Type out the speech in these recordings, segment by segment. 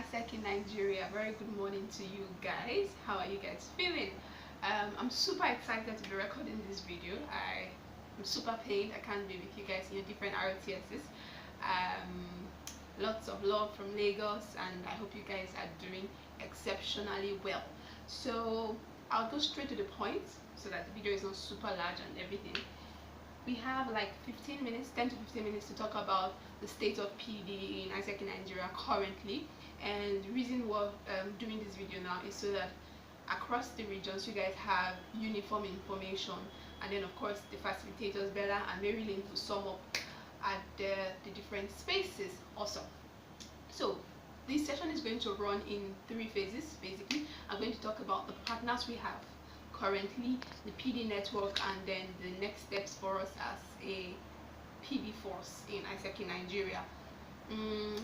AIESEC in Nigeria. Very good morning to you guys. How are you guys feeling? I'm super excited to be recording this video. I'm super paid. I can't be with you guys in your different RTSs. Lots of love from Lagos, and I hope you guys are doing exceptionally well. So I'll go straight to the point so that the video is not super large and everything. We have like 15 minutes, 10 to 15 minutes to talk about the state of PD in AIESEC in Nigeria currently. And the reason we're doing this video now is so that across the regions you guys have uniform information, and then of course the facilitators Bella and Marilyn to sum up at the different spaces also. So this session is going to run in 3 phases. Basically, I'm going to talk about the partners we have currently, the PD network, and then the next steps for us as a PD force in AIESEC in Nigeria.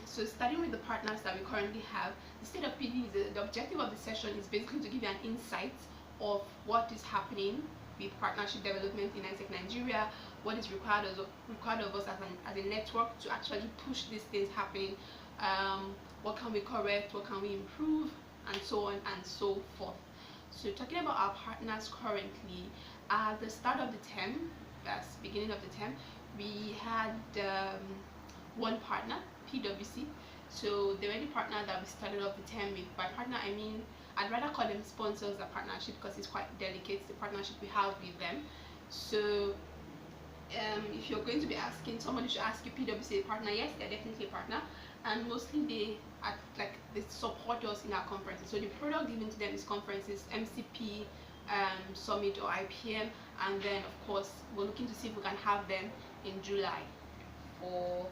So starting with the partners that we currently have, the state of PD is the objective of the session is basically to give you an insight of what is happening with partnership development in AIESEC Nigeria, what is required of us as a network to actually push these things happening, what can we correct, what can we improve, and so on and so forth. So talking about our partners currently, at the start of the term, that's beginning of the term, we had one partner, PwC. So the only partner that we started off the term with. By partner I mean, I'd rather call them sponsors than partnership because it's quite delicate, the partnership we have with them. So if you're going to be asking, somebody should ask you, PwC a partner? Yes, they're definitely a partner, and mostly they support us in our conferences. So the product given to them is conferences, MCP, Summit or IPM, and then of course we're looking to see if we can have them in July for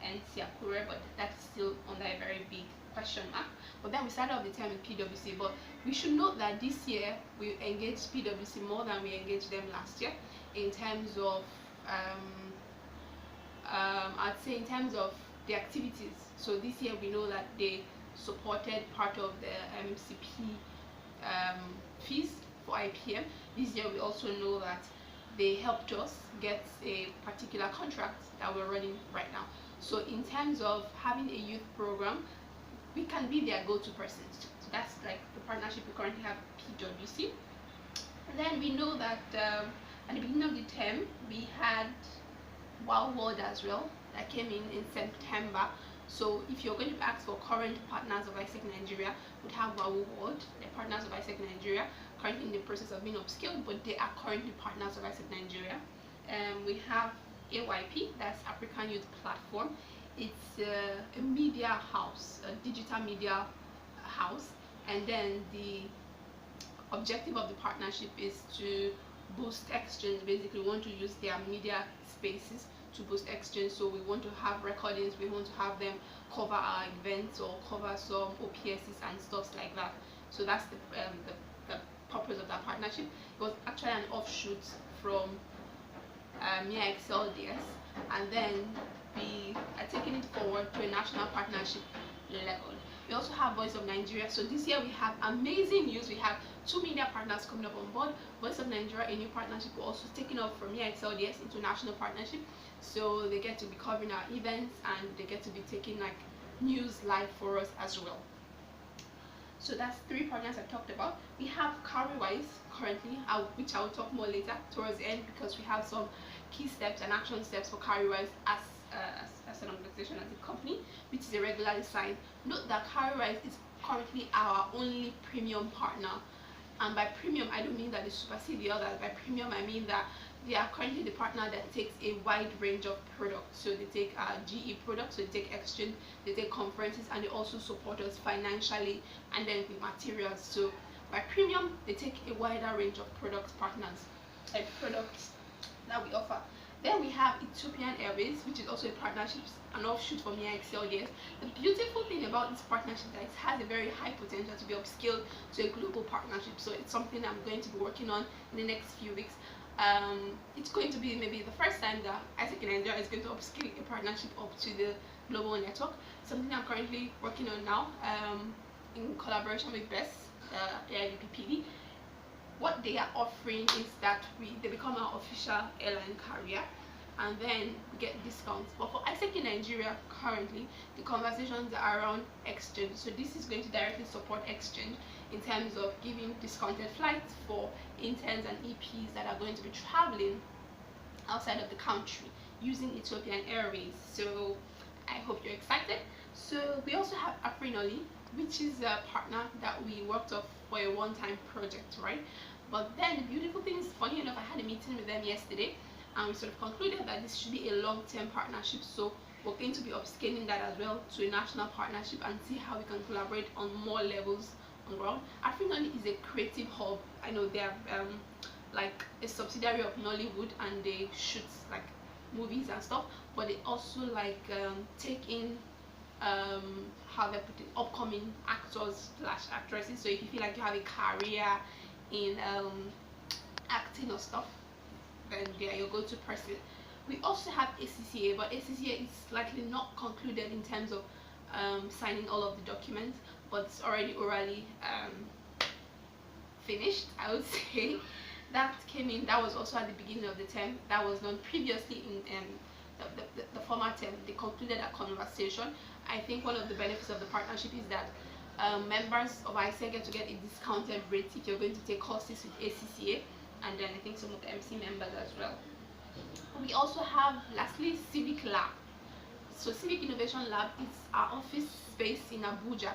NC Akure, but that's still under a very big question mark. But then we started off the term with PwC, but we should note that this year we engaged PwC more than we engaged them last year in terms of I'd say in terms of the activities. So this year we know that they supported part of the MCP fees for IPM. This year we also know that they helped us get a particular contract that we're running right now. So in terms of having a youth program, we can be their go-to person. So that's like the partnership we currently have with PwC. And then we know that at the beginning of the term we had Wow World as well that came in September. So if you're going to ask for current partners of AIESEC Nigeria, we have Wow World, the partners of AIESEC Nigeria, currently in the process of being upskilled, but they are currently partners of AIESEC Nigeria. We have AYP, that's African Youth Platform. It's a media house, a digital media house, and then the objective of the partnership is to boost exchange. Basically, we want to use their media spaces to boost exchange. So we want to have recordings, we want to have them cover our events or cover some OPSs and stuff like that. So that's the purpose of that partnership. It was actually an offshoot from AIESEC, and then we are taking it forward to a national partnership level. We also have Voice of Nigeria. So this year we have amazing news. We have 2 media partners coming up on board. Voice of Nigeria, a new partnership, we're also taking off from AIESEC into national partnership. So they get to be covering our events and they get to be taking like news live for us as well. So that's 3 partners I talked about. We have CarryWise currently, which I will talk more later towards the end, because we have some key steps and action steps for CarryWise as an organization, as a company, which is a regularly signed. Note that CarryWise is currently our only premium partner, and by premium I don't mean that they supersede the others. By premium I mean that they are currently the partner that takes a wide range of products. So they take GE products, so they take exchange, they take conferences, and they also support us financially and then with materials. So by premium they take a wider range of products that we offer. Then we have Ethiopian Airways, which is also a partnership, an offshoot from AIESEC. The beautiful thing about this partnership is that it has a very high potential to be upscaled to a global partnership. So it's something I'm going to be working on in the next few weeks. It's going to be maybe the first time that AIESEC in Nigeria is going to upscale a partnership up to the global network. Something I'm currently working on now in collaboration with BEST, AIDPPD. What they are offering is that they become our official airline carrier. and then we get discounts. But for AIESEC in Nigeria currently, the conversations are around exchange. So this is going to directly support exchange in terms of giving discounted flights for interns and EPs that are going to be traveling outside of the country using Ethiopian Airways. So I hope you're excited. So we also have Afrinoli, which is a partner that we worked off for a one-time project, right? But then the beautiful thing is, funny enough, I had a meeting with them yesterday, and we sort of concluded that this should be a long-term partnership. So we're going to be upscaling that as well to a national partnership and see how we can collaborate on more levels on ground. Afrinoli is a creative hub. I know they are like a subsidiary of Nollywood, and they shoot like movies and stuff, but they also like take in how they put it, upcoming actors slash actresses. So if you feel like you have a career in acting or stuff, then they are your go-to person. We also have ACCA, but ACCA is slightly not concluded in terms of signing all of the documents, but it's already orally finished, I would say. That came in, that was also at the beginning of the term. That was done previously in the former term. They concluded a conversation. I think one of the benefits of the partnership is that members of AIESEC get to get a discounted rate if you're going to take courses with ACCA, and then I think some of the MC members as well. We also have, lastly, Civic Lab. So Civic Innovation Lab is our office space in Abuja.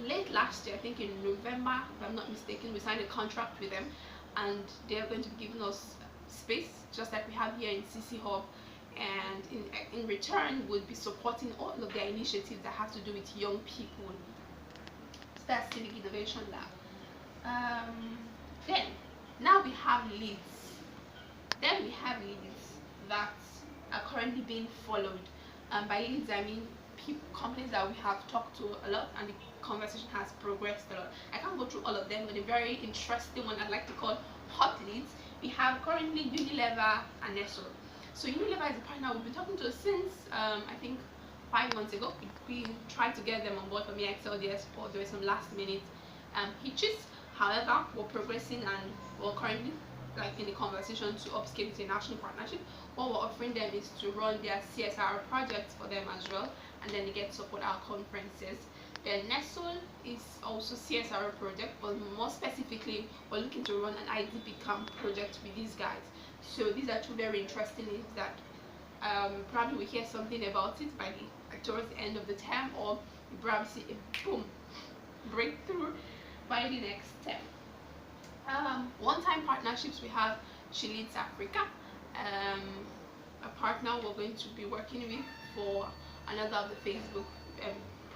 Late last year, I think in November, if I'm not mistaken, we signed a contract with them, and they're going to be giving us space just like we have here in CC Hub, and in return we'll be supporting all of their initiatives that have to do with young people. So that's Civic Innovation Lab. Then now we have leads. Then we have leads that are currently being followed. By leads I mean companies that we have talked to a lot, and the conversation has progressed a lot. I can't go through all of them, but a very interesting one I'd like to call hot leads. We have currently Unilever and Nestle. So Unilever is a partner we've been talking to since I think 5 months ago. We tried to get them on board for MeXLDS, but there were some last minute hitches. However, we're progressing, and we're currently like in the conversation to upscale to a national partnership. What we're offering them is to run their CSR projects for them as well, and then they get to support our conferences. Then Nestle is also CSR project, but more specifically, we're looking to run an IDP camp project with these guys. So these are two very interesting leads that probably we hear something about it by towards the end of the term, or you probably see a boom breakthrough by the next term. One-time partnerships, we have She Leads Africa, a partner we're going to be working with for another of the Facebook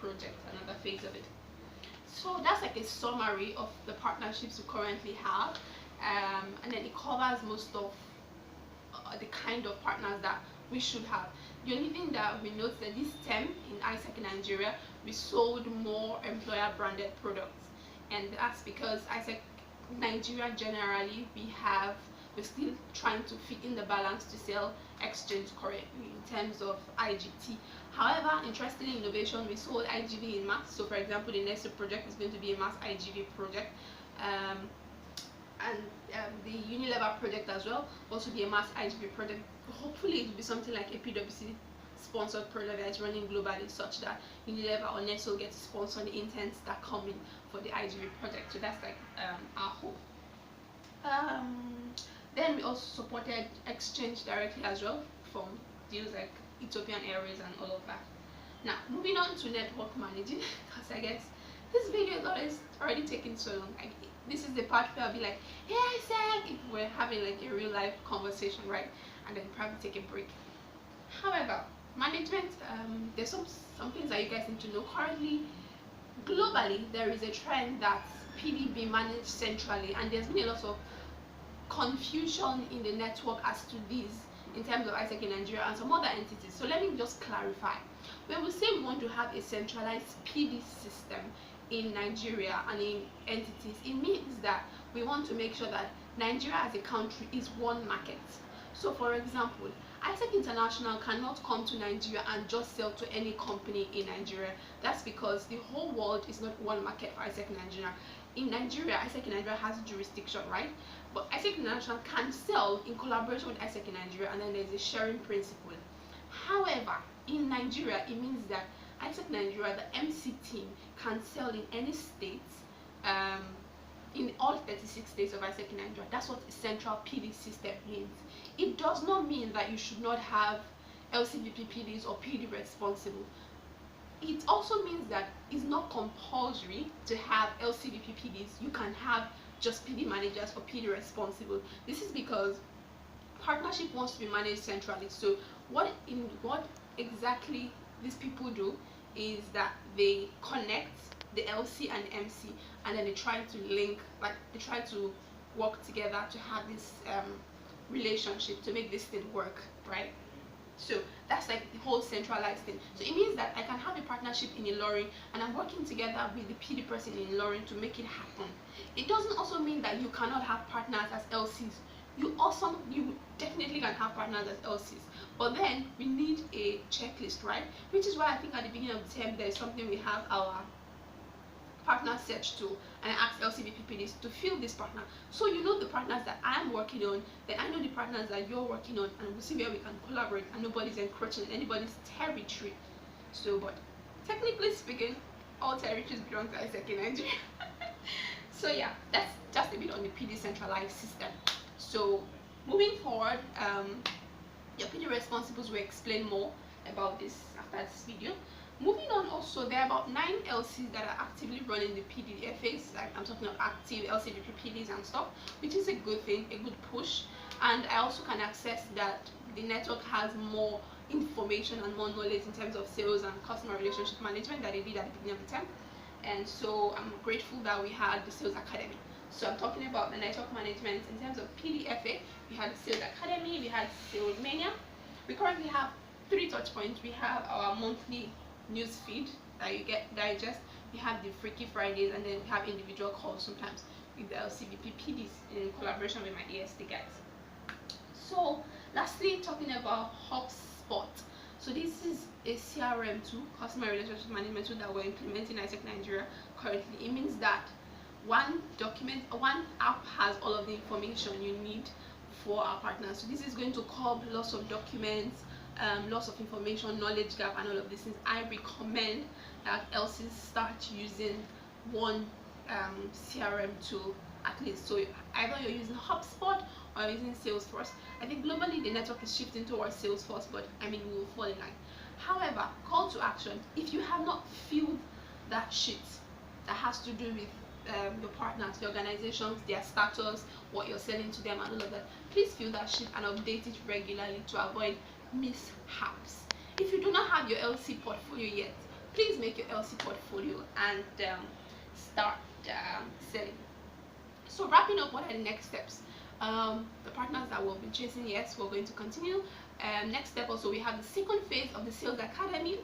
project, another phase of it. So that's like a summary of the partnerships we currently have, and then it covers most of the kind of partners that we should have. The only thing that we note that this term in AIESEC in Nigeria, we sold more employer branded products, and that's because AIESEC Nigeria generally we're still trying to fit in the balance to sell exchange correctly in terms of IGT. However, interestingly, innovation, we sold IGV in mass. So for example, the next project is going to be a mass IGV project, and the Unilever project as well also be a mass IGV project. Hopefully it will be something like a PwC sponsored project that is running globally, such that Unilever or Nestle get to sponsor the interns that come in for the IGV project. So that's like our hope. Then we also supported exchange directly as well from deals like Ethiopian Airways and all of that. Now moving on to network managing, because I guess this video is already taking so long. This is the part where I'll be like, hey AIESEC, if we're having like a real life conversation, right? And then probably take a break. However, management, there's some things that you guys need to know. Currently, globally, there is a trend that PD be managed centrally, and there's been a lot of confusion in the network as to this in terms of AIESEC in Nigeria and some other entities. So let me just clarify. When we say we want to have a centralized PD system in Nigeria and in entities, it means that we want to make sure that Nigeria as a country is one market. So for example, AIESEC International cannot come to Nigeria and just sell to any company in Nigeria. That's because the whole world is not one market for AIESEC Nigeria. in Nigeria, AIESEC in Nigeria has jurisdiction, right? But AIESEC International can sell in collaboration with AIESEC in Nigeria, and then there's a sharing principle. However, in Nigeria, it means that AIESEC Nigeria, the MC team, can sell in any state, in all 36 states of AIESEC in Nigeria. That's what the central PD system means. It does not mean that you should not have LCVP PDs or PD responsible. It also means that it's not compulsory to have LCVP PDs. You can have just PD managers or PD responsible. This is because partnership wants to be managed centrally. So what exactly these people do is that they connect the LC and the MC, and then they try to link, like they try to work together to have this relationship to make this thing work, right? So that's like the whole centralized thing. So it means that I can have a partnership in Ilorin, and I'm working together with the PD person in Ilorin to make it happen. It doesn't also mean that you cannot have partners as LCs. You definitely can have partners as LCs, but then we need a checklist, right? Which is why I think at the beginning of the term there is something we have our partner search tool, and I ask LCVP PDs to fill this partner. So you know the partners that I'm working on, then I know the partners that you're working on, and we'll see where we can collaborate and nobody's encroaching anybody's territory. So, but technically speaking, all territories belong to AIESEC in Nigeria. So yeah, that's just a bit on the PD centralized system. So moving forward, your PD responsibles will explain more about this after this video. Moving on, also there are about 9 LCs that are actively running the PDFAs. Like I'm talking of active LCVP PDs and stuff, which is a good thing, a good push. And I also can access that the network has more information and more knowledge in terms of sales and customer relationship management that they did at the beginning of the term. And so I'm grateful that we had the Sales Academy. So I'm talking about the network management in terms of PDFA. We had the Sales Academy, we had Sales Mania. We currently have 3 touch points. We have our monthly news feed that you get digest, we have the Freaky Fridays, and then we have individual calls sometimes with the LCVP PDs in collaboration with my ASD guys. So lastly, talking about HubSpot. So this is a CRM tool, customer relationship management tool, that we're implementing in AIESEC Nigeria currently. It means that one app has all of the information you need for our partners. So this is going to curb lots of documents, lots of information, knowledge gap, and all of these things. I recommend that LCs start using one CRM tool at least. So either you're using HubSpot or you're using Salesforce. I think globally the network is shifting towards Salesforce, but I mean, we will fall in line. However, call to action: if you have not filled that sheet that has to do with your partners, the organizations, their status, what you're selling to them, and all of that, please fill that sheet and update it regularly to avoid mishaps. If you do not have your LC portfolio yet, please make your LC portfolio and start selling. So wrapping up, what are the next steps? The partners that we've been chasing, yes, we're going to continue. Next step, also we have the second phase of the Sales Academy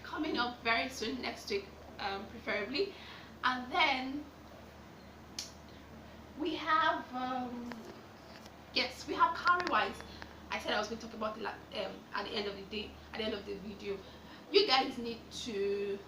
coming up very soon, next week preferably. And then we have yes, we have Carry-wise. I said I was going to talk about it at the end of the day, at the end of the video. You guys need to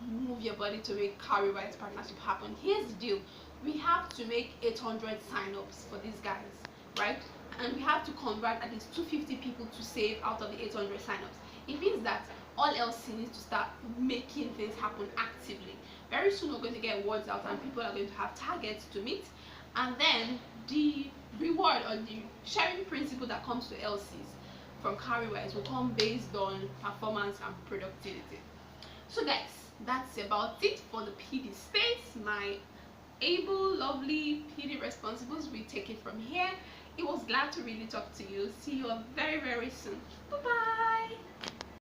move your body to make Carry-wise partnership happen. Here's the deal: we have to make 800 sign-ups for these guys, right? And we have to convert at least 250 people to save out of the 800 sign-ups. It means that all else needs to start making things happen actively. Very soon we're going to get words out and people are going to have targets to meet, and then the reward or the sharing principle that comes to LCs from Carry-wise will come based on performance and productivity. So guys, that's about it for the PD space. My able, lovely PD responsibles, we take it from here. It was glad to really talk to you. See you very, very soon. Bye bye.